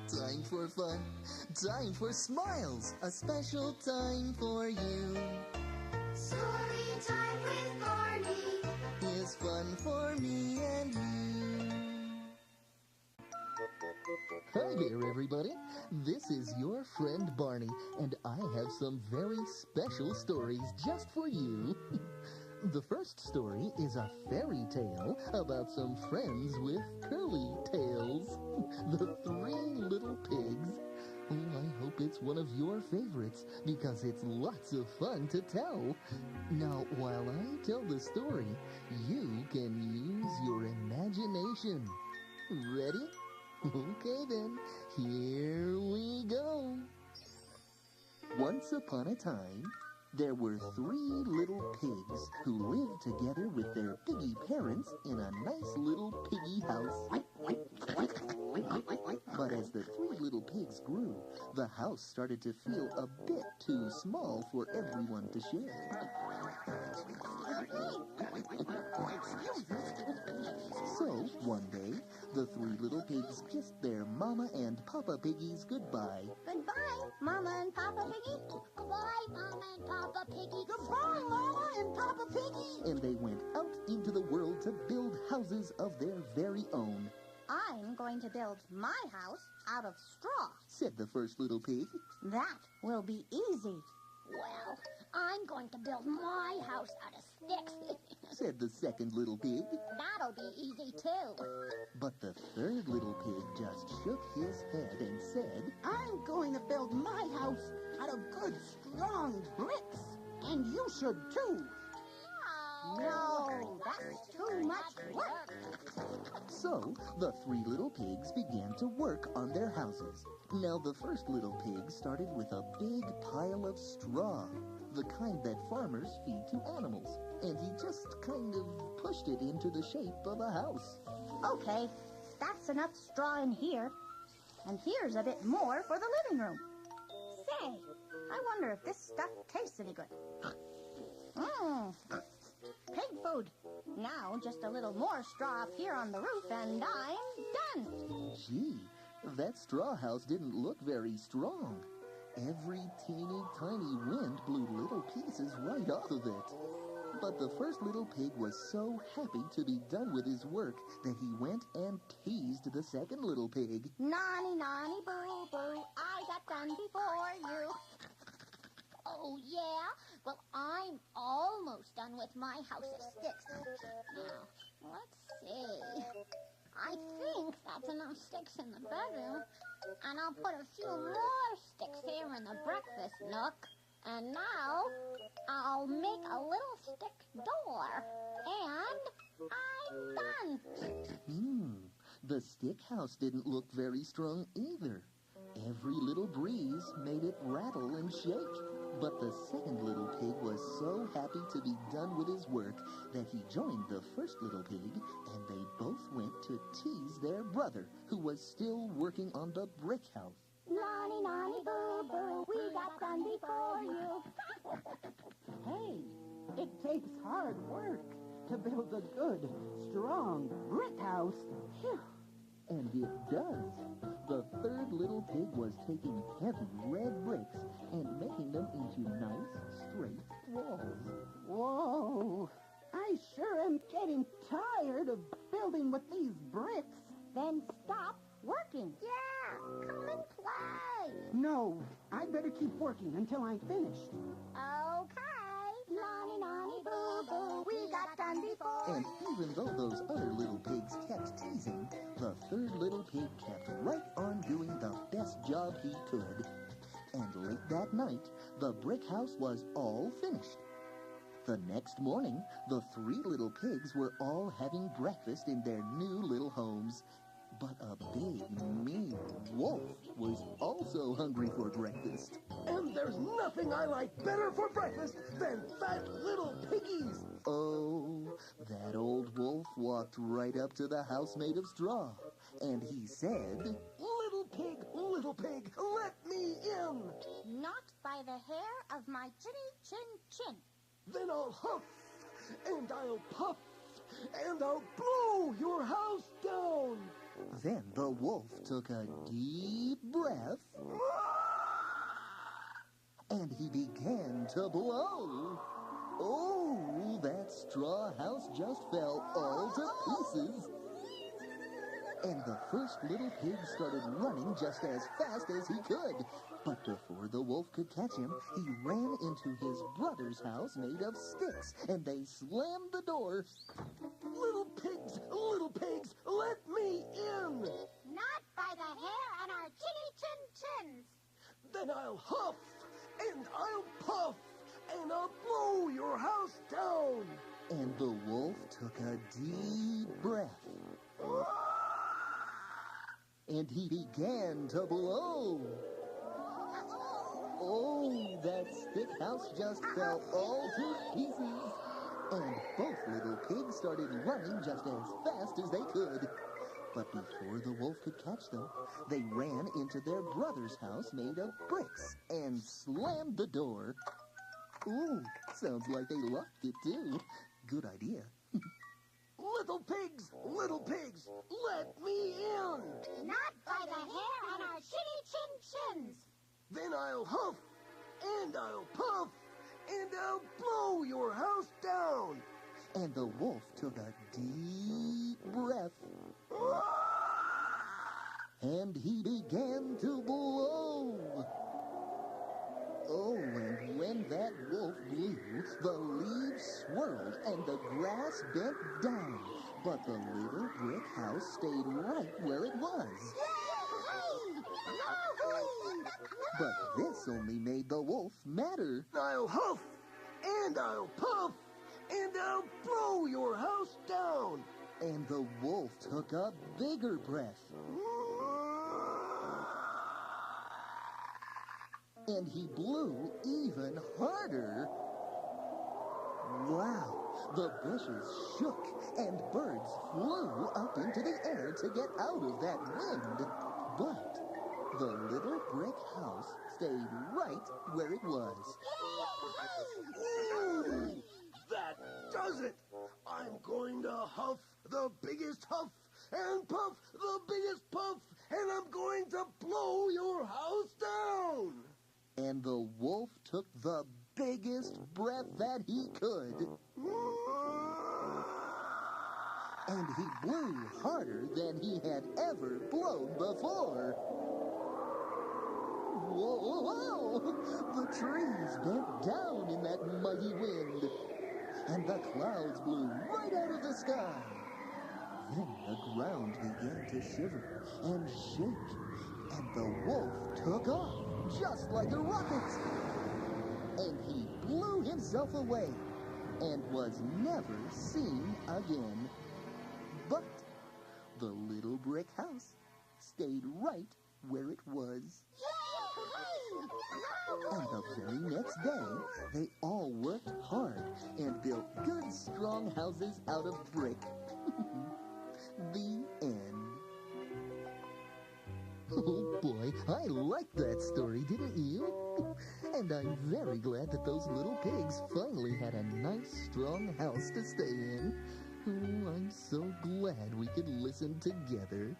Time for fun, time for smiles, a special time for you. Storytime with Barney is fun for me and you. Hi there, everybody. This is your friend Barney, and I have some very special stories just for you. The first story is a fairy tale about some friends with curly tails. The three little pigs. Oh, I hope it's one of your favorites, because it's lots of fun to tell. Now, while I tell the story, you can use your imagination. Ready? Okay then, here we go. Once upon a time, there were three little pigs who lived together with their piggy parents in a nice little piggy house. But as the three little pigs grew, the house started to feel a bit too small for everyone to share. So, one day, the three little pigs kissed their Mama and Papa Piggies goodbye. Goodbye, Mama and Papa Piggy. Goodbye, Mama and Papa Piggy. Goodbye, Mama and Papa Piggy. And they went out into the world to build houses of their very own. I'm going to build my house out of straw, said the first little pig. That will be easy. Well, I'm going to build my house out of sticks, said the second little pig. That'll be easy, too. But the third little pig just shook his head and said, I'm going to build my house out of good, strong bricks. And you should, too. No, that's too much work. So, the three little pigs began to work on their houses. Now, the first little pig started with a big pile of straw, the kind that farmers feed to animals, and he just kind of pushed it into the shape of a house. Okay, that's enough straw in here. And here's a bit more for the living room. Say, I wonder if this stuff tastes any good. Pig food. Now just a little more straw up here on the roof and I'm done. Gee, that straw house didn't look very strong. Every teeny tiny wind blew little pieces right off of it. But the first little pig was so happy to be done with his work that he went and teased the second little pig. Nonny, nonny, boo, boo, I got done before you. Oh, yeah? Well, I'm almost done with my house of sticks. Now, let's see. I think that's enough sticks in the bedroom. And I'll put a few more sticks here in the breakfast nook. And now, I'll make a little stick door. And I'm done. The stick house didn't look very strong either. Every little breeze made it rattle and shake. But the second little pig was so happy to be done with his work that he joined the first little pig, and they both went to tease their brother, who was still working on the brick house. Nonny, nonny, boo, boo, we got done before you. Hey, it takes hard work to build a good, strong brick house. Phew. And it does. The third little pig was taking heavy red bricks and making them into nice, straight walls. Whoa, I sure am getting tired of building with these bricks. Then stop working. Yeah, come and play. No, I'd better keep working until I'm finished. Okay. Nonny, nonny, boo, boo, we got done before. And even though those other little pigs kept teasing, the third little pig kept right on doing the best job he could. And late that night, the brick house was all finished. The next morning, the three little pigs were all having breakfast in their new little homes. But a big, mean wolf was also hungry for breakfast. And there's nothing I like better for breakfast than fat little piggies. Oh, that old wolf walked right up to the house made of straw. And he said, Little pig, let me in. Not by the hair of my chinny chin chin. Then I'll huff, and I'll puff, and I'll blow your house down. Then the wolf took a deep breath, and he began to blow. Oh, that straw house just fell all to pieces. And the first little pig started running just as fast as he could. But before the wolf could catch him, he ran into his brother's house made of sticks, and they slammed the door. Little pigs, let me in! Not by the hair on our chinny-chin-chins. Then I'll huff, and I'll puff, and I'll blow your house down. And the wolf took a deep breath, and he began to blow. Oh, that stick house just fell all to pieces. And both little pigs started running just as fast as they could. But before the wolf could catch them, they ran into their brother's house made of bricks and slammed the door. Ooh, sounds like they locked it too. Good idea. Little pigs, let me in. Not by the hair on our chinny-chin-chins. Then I'll huff, and I'll puff, and I'll blow your house down. And the wolf took a deep breath, and he began to blow. Oh, and when that wolf blew, the leaves swirled and the grass bent down. But the little brick house stayed right where it was. But this only made the wolf madder. I'll huff, and I'll puff, and I'll blow your house down. And the wolf took a bigger breath. And he blew even harder. Wow, the bushes shook and birds flew up into the air to get out of that wind. But the little brick house stayed right where it was. Ooh, that does it. I'm going to huff the biggest huff and puff the biggest puff, and I'm going to blow your house down. And the wolf took the biggest breath that he could. And he blew harder than he had ever blown before. Whoa, whoa, whoa! The trees bent down in that mighty wind, and the clouds blew right out of the sky. Then the ground began to shiver and shake, and the wolf took off just like a rocket. And he blew himself away and was never seen again. But the little brick house stayed right where it was. And the very next day, they all worked hard and built good, strong houses out of brick. The end. Oh boy, I liked that story, didn't you? And I'm very glad that those little pigs finally had a nice, strong house to stay in. Oh, I'm so glad we could listen together.